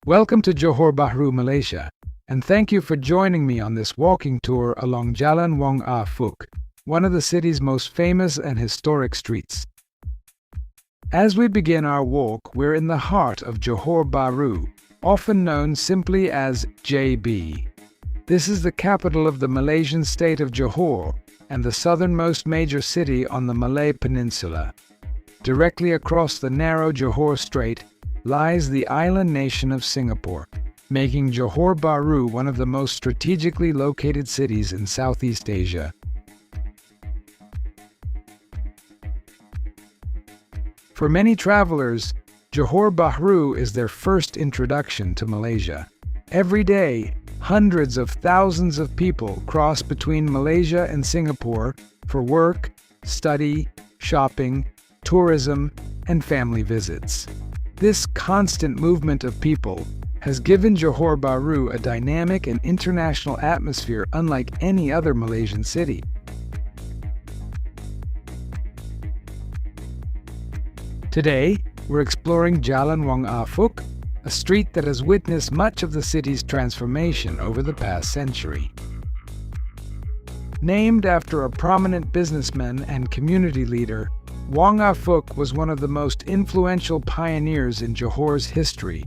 Welcome to Johor Bahru, Malaysia, and thank you for joining me on this walking tour along Jalan Wong Ah Fook, one of the city's most famous and historic streets. As we begin our walk, we're in the heart of Johor Bahru, often known simply as JB. This is the capital of the Malaysian state of Johor and the southernmost major city on the Malay Peninsula. Directly across the narrow Johor Strait lies the island nation of Singapore, making Johor Bahru one of the most strategically located cities in Southeast Asia. For many travelers, Johor Bahru is their first introduction to Malaysia. Every day, hundreds of thousands of people cross between Malaysia and Singapore for work, study, shopping, tourism, and family visits. This constant movement of people has given Johor Bahru a dynamic and international atmosphere unlike any other Malaysian city. Today, we're exploring Jalan Wong Ah Fook, a street that has witnessed much of the city's transformation over the past century. Named after a prominent businessman and community leader, Wong Ah Fook was one of the most influential pioneers in Johor's history.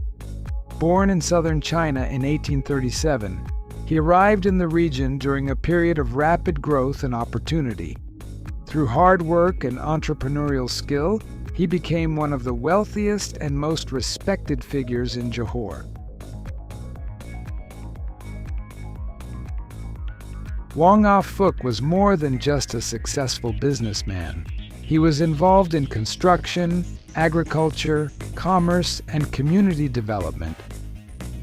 Born in southern China in 1837, he arrived in the region during a period of rapid growth and opportunity. Through hard work and entrepreneurial skill, he became one of the wealthiest and most respected figures in Johor. Wong Ah Fook was more than just a successful businessman. He was involved in construction, agriculture, commerce, and community development.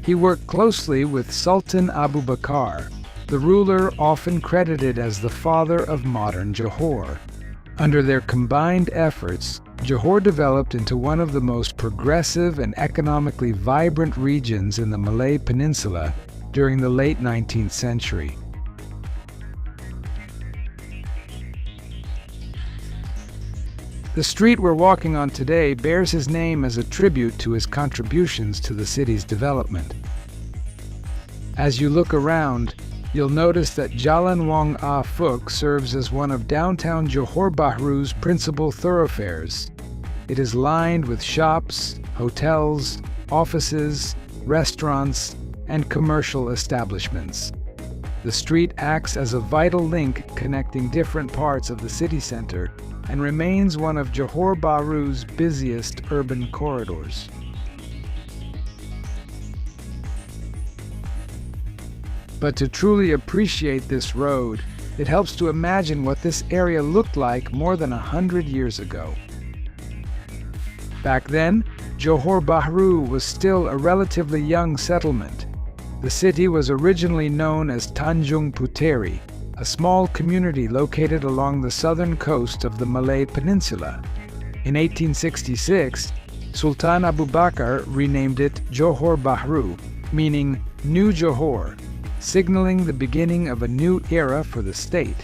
He worked closely with Sultan Abu Bakar, the ruler often credited as the father of modern Johor. Under their combined efforts, Johor developed into one of the most progressive and economically vibrant regions in the Malay Peninsula during the late 19th century. The street we're walking on today bears his name as a tribute to his contributions to the city's development. As you look around, you'll notice that Jalan Wong Ah Fook serves as one of downtown Johor Bahru's principal thoroughfares. It is lined with shops, hotels, offices, restaurants, and commercial establishments. The street acts as a vital link connecting different parts of the city center and remains one of Johor Bahru's busiest urban corridors. But to truly appreciate this road, it helps to imagine what this area looked like more than 100 years ago. Back then, Johor Bahru was still a relatively young settlement. The city was originally known as Tanjung Puteri, a small community located along the southern coast of the Malay Peninsula. In 1866, Sultan Abu Bakar renamed it Johor Bahru, meaning New Johor, signaling the beginning of a new era for the state.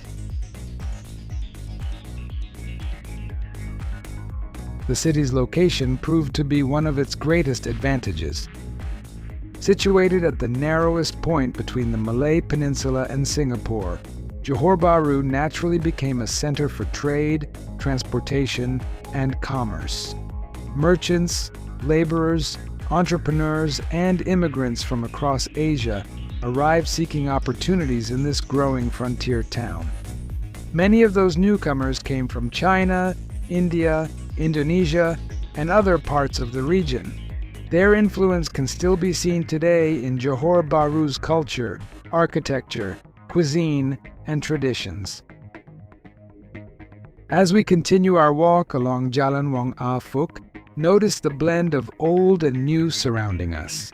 The city's location proved to be one of its greatest advantages. Situated at the narrowest point between the Malay Peninsula and Singapore, Johor Bahru naturally became a center for trade, transportation, and commerce. Merchants, laborers, entrepreneurs, and immigrants from across Asia arrived seeking opportunities in this growing frontier town. Many of those newcomers came from China, India, Indonesia, and other parts of the region. Their influence can still be seen today in Johor Bahru's culture, architecture, cuisine, and traditions. As we continue our walk along Jalan Wong Ah Fook, notice the blend of old and new surrounding us.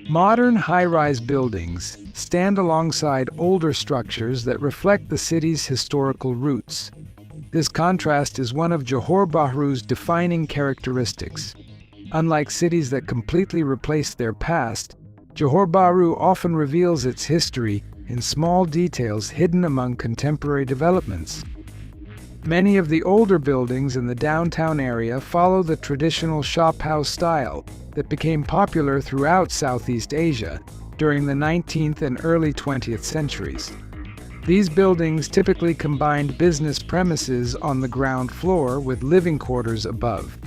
Modern high-rise buildings stand alongside older structures that reflect the city's historical roots. This contrast is one of Johor Bahru's defining characteristics. Unlike cities that completely replace their past, Johor Bahru often reveals its history in small details hidden among contemporary developments. Many of the older buildings in the downtown area follow the traditional shophouse style, that became popular throughout Southeast Asia during the 19th and early 20th centuries. These buildings typically combined business premises on the ground floor with living quarters above.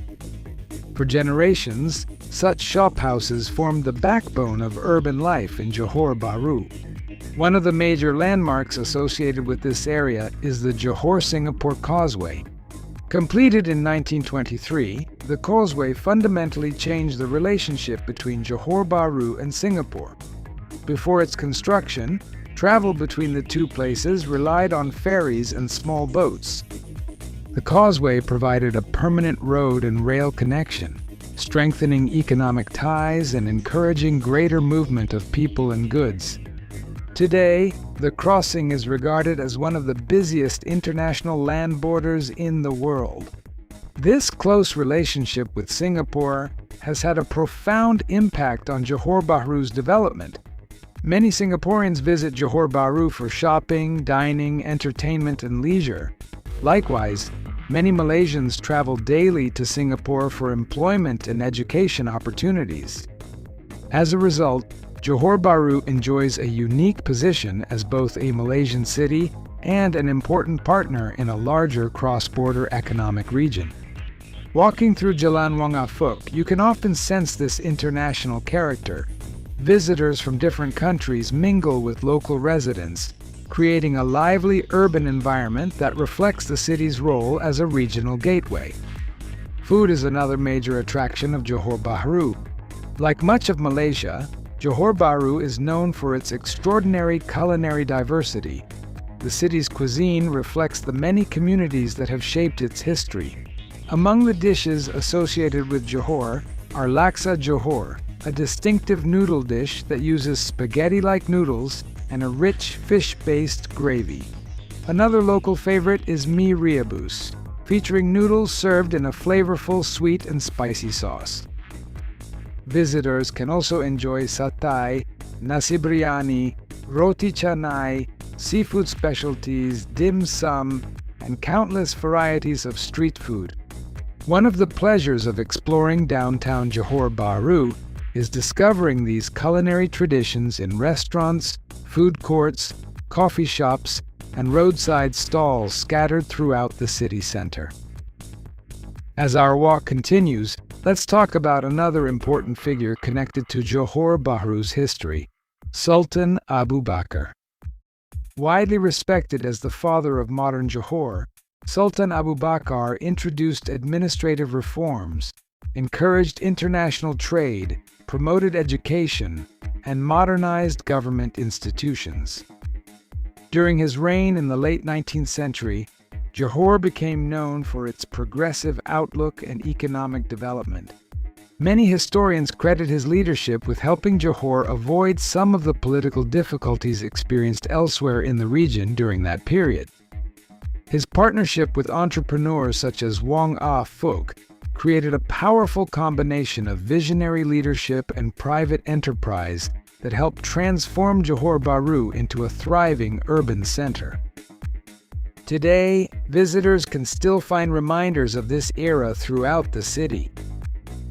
For generations, such shophouses formed the backbone of urban life in Johor Bahru. One of the major landmarks associated with this area is the Johor-Singapore Causeway. Completed in 1923, the Causeway fundamentally changed the relationship between Johor Bahru and Singapore. Before its construction, travel between the two places relied on ferries and small boats. The Causeway provided a permanent road and rail connection, strengthening economic ties and encouraging greater movement of people and goods. Today, the crossing is regarded as one of the busiest international land borders in the world. This close relationship with Singapore has had a profound impact on Johor Bahru's development. Many Singaporeans visit Johor Bahru for shopping, dining, entertainment, and leisure. Likewise, many Malaysians travel daily to Singapore for employment and education opportunities. As a result, Johor Bahru enjoys a unique position as both a Malaysian city and an important partner in a larger cross-border economic region. Walking through Jalan Wong Ah Fook, you can often sense this international character. Visitors from different countries mingle with local residents, creating a lively urban environment that reflects the city's role as a regional gateway. Food is another major attraction of Johor Bahru. Like much of Malaysia, Johor Bahru is known for its extraordinary culinary diversity. The city's cuisine reflects the many communities that have shaped its history. Among the dishes associated with Johor are laksa Johor, a distinctive noodle dish that uses spaghetti-like noodles and a rich fish-based gravy. Another local favorite is mee rebus, featuring noodles served in a flavorful sweet and spicy sauce. Visitors can also enjoy satay, nasi biryani, roti canai, seafood specialties, dim sum, and countless varieties of street food. One of the pleasures of exploring downtown Johor Bahru is discovering these culinary traditions in restaurants, food courts, coffee shops, and roadside stalls scattered throughout the city center. As our walk continues, let's talk about another important figure connected to Johor Bahru's history, Sultan Abu Bakr. Widely respected as the father of modern Johor, Sultan Abu Bakr introduced administrative reforms, encouraged international trade, promoted education, and modernized government institutions. During his reign in the late 19th century, Johor became known for its progressive outlook and economic development. Many historians credit his leadership with helping Johor avoid some of the political difficulties experienced elsewhere in the region during that period. His partnership with entrepreneurs such as Wong Ah Fook created a powerful combination of visionary leadership and private enterprise that helped transform Johor Bahru into a thriving urban center. Today, visitors can still find reminders of this era throughout the city.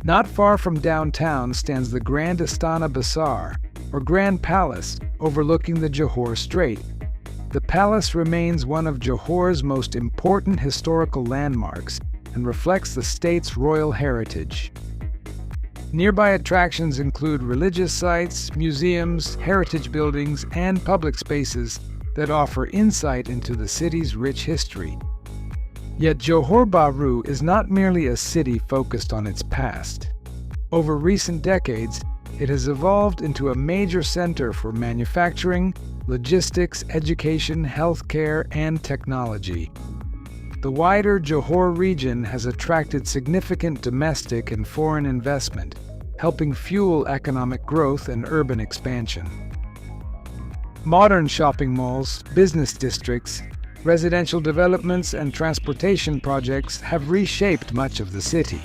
Not far from downtown stands the Grand Istana Besar, or Grand Palace, overlooking the Johor Strait. The palace remains one of Johor's most important historical landmarks and reflects the state's royal heritage. Nearby attractions include religious sites, museums, heritage buildings, and public spaces that offer insight into the city's rich history. Yet Johor Bahru is not merely a city focused on its past. Over recent decades, it has evolved into a major center for manufacturing, logistics, education, healthcare, and technology. The wider Johor region has attracted significant domestic and foreign investment, helping fuel economic growth and urban expansion. Modern shopping malls, business districts, residential developments, and transportation projects have reshaped much of the city.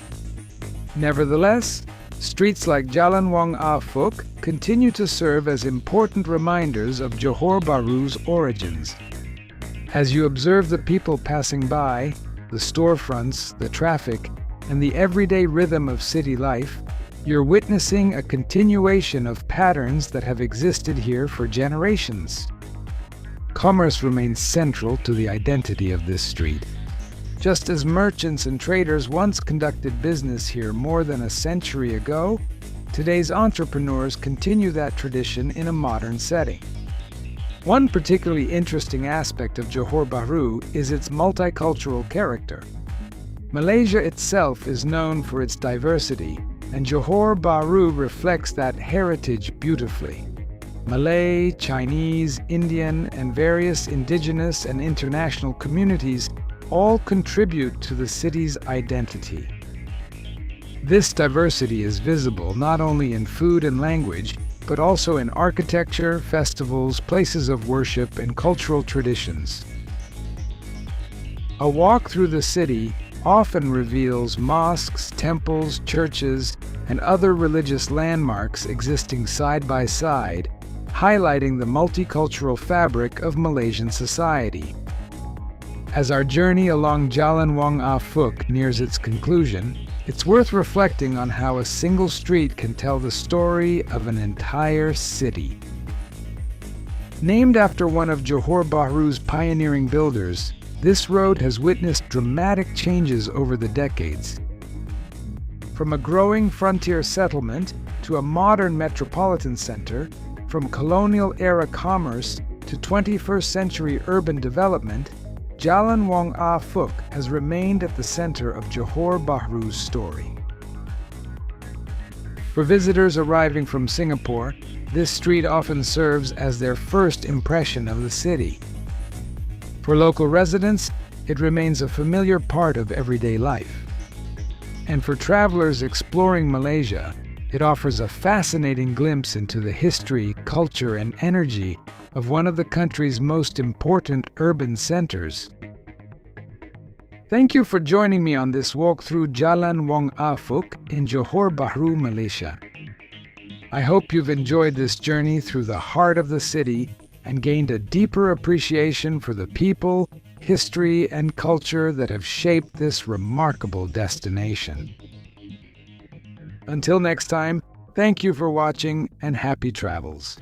Nevertheless, streets like Jalan Wong Ah Fook continue to serve as important reminders of Johor Bahru's origins. As you observe the people passing by, the storefronts, the traffic, and the everyday rhythm of city life, You're witnessing a continuation of patterns that have existed here for generations. Commerce remains central to the identity of this street. Just as merchants and traders once conducted business here more than a century ago, today's entrepreneurs continue that tradition in a modern setting. One particularly interesting aspect of Johor Bahru is its multicultural character. Malaysia itself is known for its diversity, and Johor Bahru reflects that heritage beautifully. Malay, Chinese, Indian, and various indigenous and international communities all contribute to the city's identity. This diversity is visible not only in food and language, but also in architecture, festivals, places of worship, and cultural traditions. A walk through the city often reveals mosques, temples, churches, and other religious landmarks existing side by side, highlighting the multicultural fabric of Malaysian society. As our journey along Jalan Wong Ah Fook nears its conclusion, it's worth reflecting on how a single street can tell the story of an entire city. Named after one of Johor Bahru's pioneering builders, this road has witnessed dramatic changes over the decades. From a growing frontier settlement to a modern metropolitan center, from colonial-era commerce to 21st century urban development, Jalan Wong Ah Fook has remained at the center of Johor Bahru's story. For visitors arriving from Singapore, this street often serves as their first impression of the city. For local residents, it remains a familiar part of everyday life. And for travelers exploring Malaysia, it offers a fascinating glimpse into the history, culture, and energy of one of the country's most important urban centers. Thank you for joining me on this walk through Jalan Wong Ah Fook in Johor Bahru, Malaysia. I hope you've enjoyed this journey through the heart of the city and gained a deeper appreciation for the people, history, and culture that have shaped this remarkable destination. Until next time, thank you for watching and happy travels.